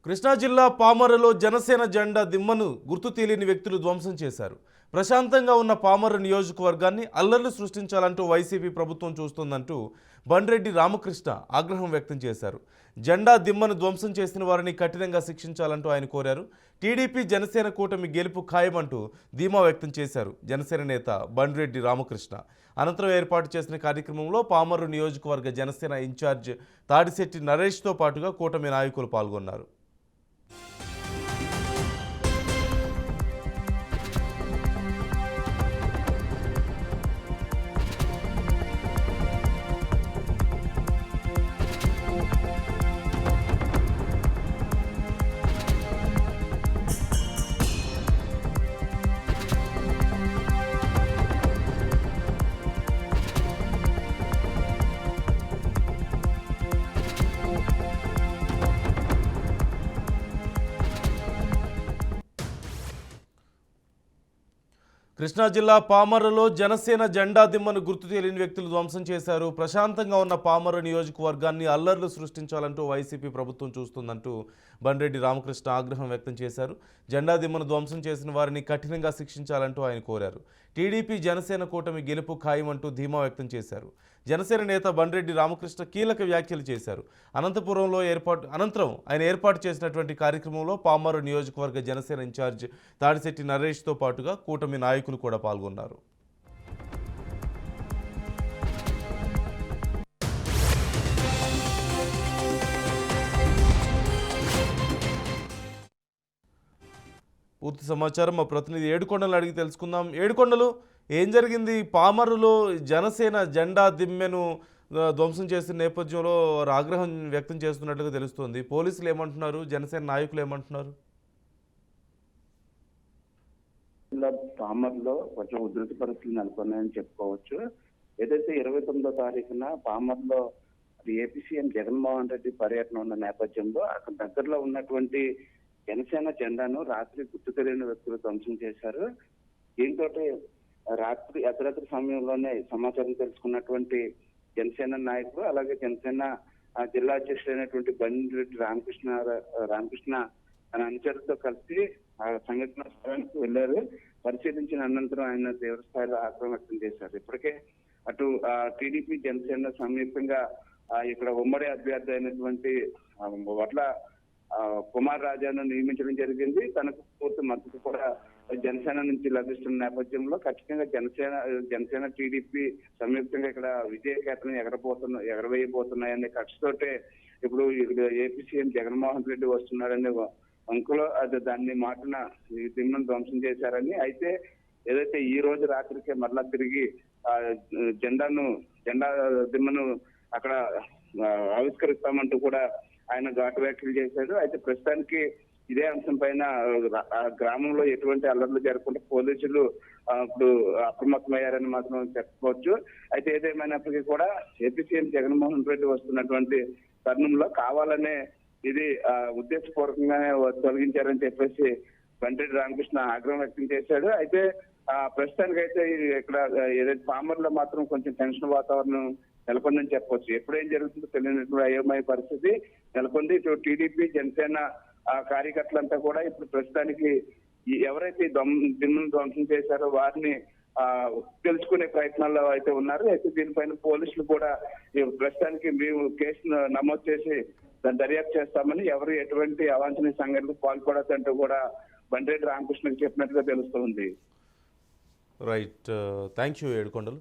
కృష్ణా జిల్లా పామరులో జనసేన జెండా దిమ్మను గుర్తు తెలియని వ్యక్తులు ధ్వంసం చేశారు. ప్రశాంతంగా ఉన్న పామరు నియోజకవర్గాన్ని అల్లర్లు సృష్టించాలంటూ వైసీపీ ప్రభుత్వం చూస్తోందంటూ బండ్రెడ్డి రామకృష్ణ ఆగ్రహం వ్యక్తం చేశారు. జెండా దిమ్మను ధ్వంసం చేసిన వారిని కఠినంగా శిక్షించాలంటూ ఆయన కోరారు. టీడీపీ జనసేన కూటమి గెలుపు ఖాయమంటూ ధీమా వ్యక్తం చేశారు జనసేన నేత బండ్రెడ్డి రామకృష్ణ. అనంతరం ఏర్పాటు చేసిన కార్యక్రమంలో పామరు నియోజకవర్గ జనసేన ఇన్ఛార్జ్ తాడిశెట్టి నరేష్తో పాటుగా కూటమి నాయకులు పాల్గొన్నారు. కృష్ణా జిల్లా పామరులో జనసేన జెండా దిమ్మను గుర్తు తెలియని వ్యక్తులు ధ్వంసం చేశారు. ప్రశాంతంగా ఉన్న పామరు నియోజకవర్గాన్ని అల్లర్లు సృష్టించాలంటూ వైసీపీ ప్రభుత్వం చూస్తుందంటూ బండ్రెడ్డి రామకృష్ణ ఆగ్రహం వ్యక్తం చేశారు. జెండా దిమ్మను ధ్వంసం చేసిన వారిని కఠినంగా శిక్షించాలంటూ ఆయన కోరారు. టీడీపీ జనసేన కూటమి గెలుపు ఖాయమంటూ ధీమా వ్యక్తం చేశారు. జనసేన నేత బండ్రెడ్డి రామకృష్ణ కీలక వ్యాఖ్యలు చేశారు. అనంతరం ఆయన ఏర్పాటు చేసినటువంటి కార్యక్రమంలో పామరు నియోజకవర్గ జనసేన ఇన్ఛార్జ్ తాడిశెట్టి నరేష్తో పాటుగా కూటమి నాయకులు కూడా పాల్గొన్నారు. పూర్తి సమాచారం మా ప్రతినిధి ఏడుకొండలు అడిగి తెలుసుకుందాం. ఏడుకొండలు, ఏం జరిగింది? పామరులో జనసేన జెండా దిమ్మెను ధ్వంసం చేసిన నేపథ్యంలో ఆగ్రహం వ్యక్తం చేస్తున్నట్లుగా తెలుస్తోంది. పోలీసులు ఏమంటున్నారు? జనసేన నాయకులు ఏమంటున్నారు? పామర్లో కొంచెం ఉధృత పరిస్థితులు నెలకొన్నాయని చెప్పుకోవచ్చు. ఏదైతే 29వ తారీఖున పామర్లో ఏపీ సీఎం జగన్మోహన్ రెడ్డి పర్యటన ఉన్న నేపథ్యంలో అక్కడ దగ్గరలో ఉన్నటువంటి జనసేన జెండాను రాత్రి గుర్తు తెలియని వ్యక్తులు ధ్వంసం చేశారు. దీంతో అర్ధరాత్రి సమయంలోనే సమాచారం తెలుసుకున్నటువంటి జనసేన నాయకులు, అలాగే జనసేన జిల్లా అధ్యక్షుడైనటువంటి బండ్రెడ్డి రామకృష్ణ తన అనుచరులతో కలిసి ఆ సంఘటన స్థలానికి వెళ్లారు. పరిశీలించిన అనంతరం ఆయన తీవ్ర స్థాయిలో ఆగ్రహం వ్యక్తం చేశారు. ఇప్పటికే అటు టీడీపీ జనసేన సమీపంగా ఇక్కడ ఉమ్మడి అభ్యర్థి అయినటువంటి వడ్ల కుమార్ రాజాను నియమించడం జరిగింది. తనకు పూర్తి మద్దతు కూడా జనసేన నుంచి లభిస్తున్న నేపథ్యంలో ఖచ్చితంగా జనసేన టీడీపీ సంయుక్తంగా ఇక్కడ విజయకేతనం ఎగరవేయబోతున్నాయనే కక్షతోటే ఇప్పుడు ఏపీ సీఎం జగన్మోహన్ రెడ్డి వస్తున్నాడనే అంకులో దాన్ని మాటన ఈ దిమ్మను ధ్వంసం చేశారని, అయితే ఏదైతే ఈ రోజు రాత్రికే మరలా తిరిగి జెండా దిమ్మను అక్కడ ఆవిష్కరిస్తామంటూ కూడా ఆయన ఘాటు వ్యాఖ్యలు చేశారు. అయితే ప్రస్తుతానికి ఇదే అంశం పైన గ్రామంలో ఎటువంటి అల్లర్లు జరగకుండా పోలీసులు ఇప్పుడు అప్రమత్తమయ్యారని మాత్రం చెప్పుకోవచ్చు. అయితే ఏదేమైనప్పటికీ కూడా ఏపీ సీఎం జగన్మోహన్ రెడ్డి వస్తున్నటువంటి తరుణంలో కావాలనే ఇది ఉద్దేశపూర్వకంగానే తొలగించారని చెప్పేసి బండ్రెడ్డి రామకృష్ణ ఆగ్రహం వ్యక్తం చేశాడు. అయితే ప్రస్తుతానికైతే ఇక్కడ ఏదైతే పామర్లో మాత్రం కొంచెం టెన్షన్ వాతావరణం నెలకొందని చెప్పవచ్చు. ఎప్పుడేం జరుగుతుందో తెలియనటువంటి అయోమయ పరిస్థితి నెలకొంది. ఇటు టీడీపీ జనసేన కార్యకర్తలంతా కూడా ఇప్పుడు ప్రస్తుతానికి ఎవరైతే దిమ్మను ధ్వంసం చేశారో వారిని తెలుసుకునే ప్రయత్నాల్లో అయితే ఉన్నారు. అయితే దీనిపైన పోలీసులు కూడా ప్రస్తుతానికి మేము కేసు నమోదు చేసి దర్యాప్తు చేస్తామని, ఎవరు ఎటువంటి అవాంఛనీయ సంఘటనకు పాల్పడద్దంటూ కూడా బండ్రెడ్డి రామకృష్ణకి చెప్పినట్టుగా తెలుస్తుంది. Right, thank you Yedukondalu.